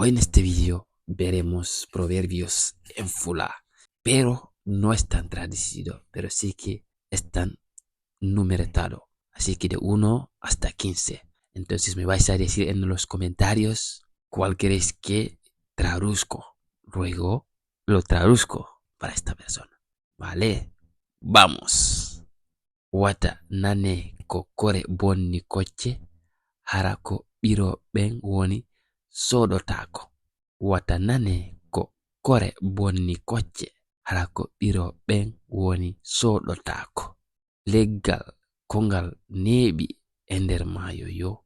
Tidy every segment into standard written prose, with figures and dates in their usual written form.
Hoy en este video veremos proverbios en Fula, pero no están traducidos, pero sí que están numerados. Así que de 1 hasta 15. Entonces me vais a decir en los comentarios cuál queréis que traduzco. Luego lo traduzco para esta persona. Vale, vamos. Wata nane ko kore bonni kocce hara ko ɓiro ɓen woni soɗotako. Wata nane ko kore bonni kocce hara ko ɓiro ɓen woni soɗotako. Leggal ko ngal neeɓi e nder maayo yo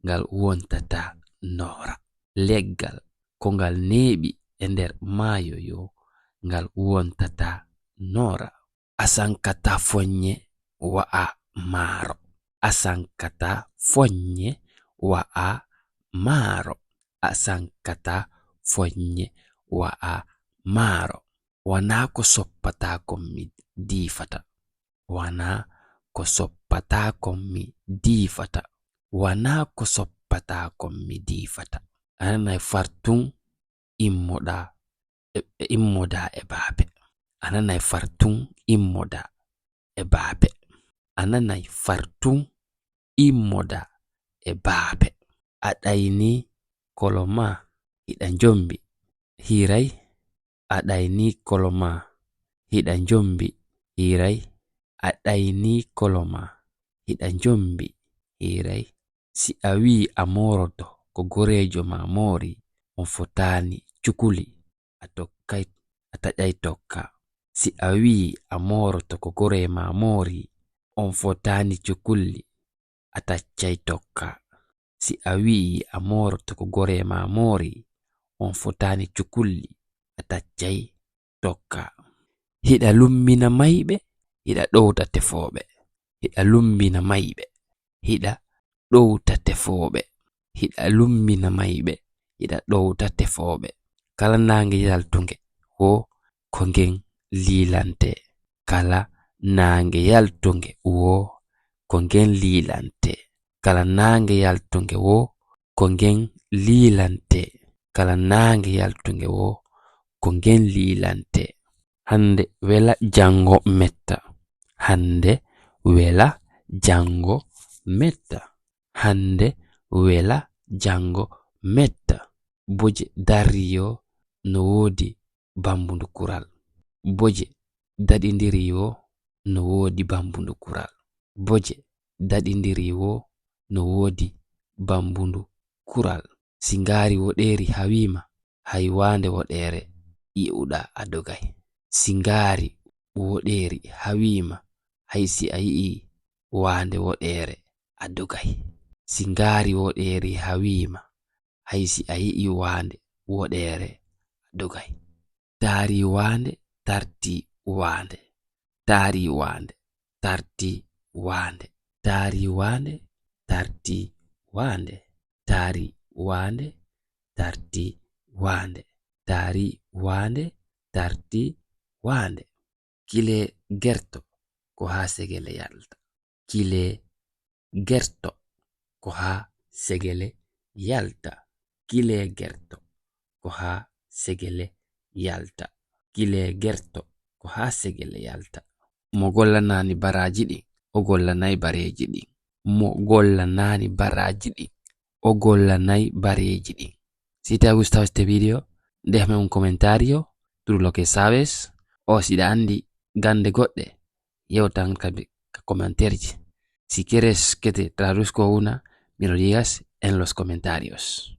ngal wontata noora. Leggal ko ngal neeɓi e nder maayo yo ngal wontata noora. Asankata fonye wa'a maaro. Asankata fonye wa'a maaro. Asankata fonye wa'a maaro. Wana ko soppataakon mi diifata. Wana ko soppataakon mi diifata. Wana ko soppataakon mi diifata. Ananay fartun immoda e baabe. Ananay fartun immoda e baabe. Ananay fartun immoda e baabe. Aɗayni koloma hiɗa njombi. Hiray aɗayni koloma hiɗa njombi. Hiray aɗayni koloma hiɗa njombi. Hiray si a wi a moroto ko gorejo ma mori, on fotani cukuli a taƴay tokka. Si a wi a moroto ko gore ma mori, on fotani cukulli a taccay tokka. Si a wi a moroto ko gore ma mori, on fotani cukulli a taccay tokka. Hiɗa lumbina mayɓe, hiɗa ɗowta tefoɓe. Hiɗa lumbina mayɓe, hiɗa ɗowta tefoɓe. Hiɗa lumbina mayɓe, hiɗa ɗowta tefoɓe. Kala nange yaltunge wo ko ngen lilante. Kala nange yaltunge wo ko ngen lilante. Kala nange yaltunge wo ko ngen lilante. Kala nange yaltunge wo ko ngen lilante. Hande wela jango metta. Hande wela jango metta. Hande wela jango metta. Boje dariyo no wodi bambundu kural. Boje daɗindiri wo no wodi bambundu kural. Boje daɗindiri wo no wodi bambundu kural. Singari woɗeri hawima haywande woɗere yi'uɗa a dogay. Singari woɗeri hawima haysi a yi'i wande woɗere a dogay. Singari woɗeri hawima haysi a yi'i wande woɗere a dogay. Tari wande tarti wande. Tari wande tarti wande. Tari wande tarti wande. Tari wande tarti wande. Tari wande tarti wande. Kile gerto ko ha segele yalta. Kile gerto ko ha segele yalta. Kile gerto ko ha segele yalta. Kile gerto ko ha segele yalta. Mo gollanani baraji ɗin o gollanay bareji ɗin. Mo gollanani baraji ɗin o gollanay bareji ɗin. Si te ha gustado este video, déjame un comentario, tú lo que sabes, o si da andi gande goɗɗe yewtan ka comentarji. Si quieres que te traduzco una, me lo digas en los comentarios.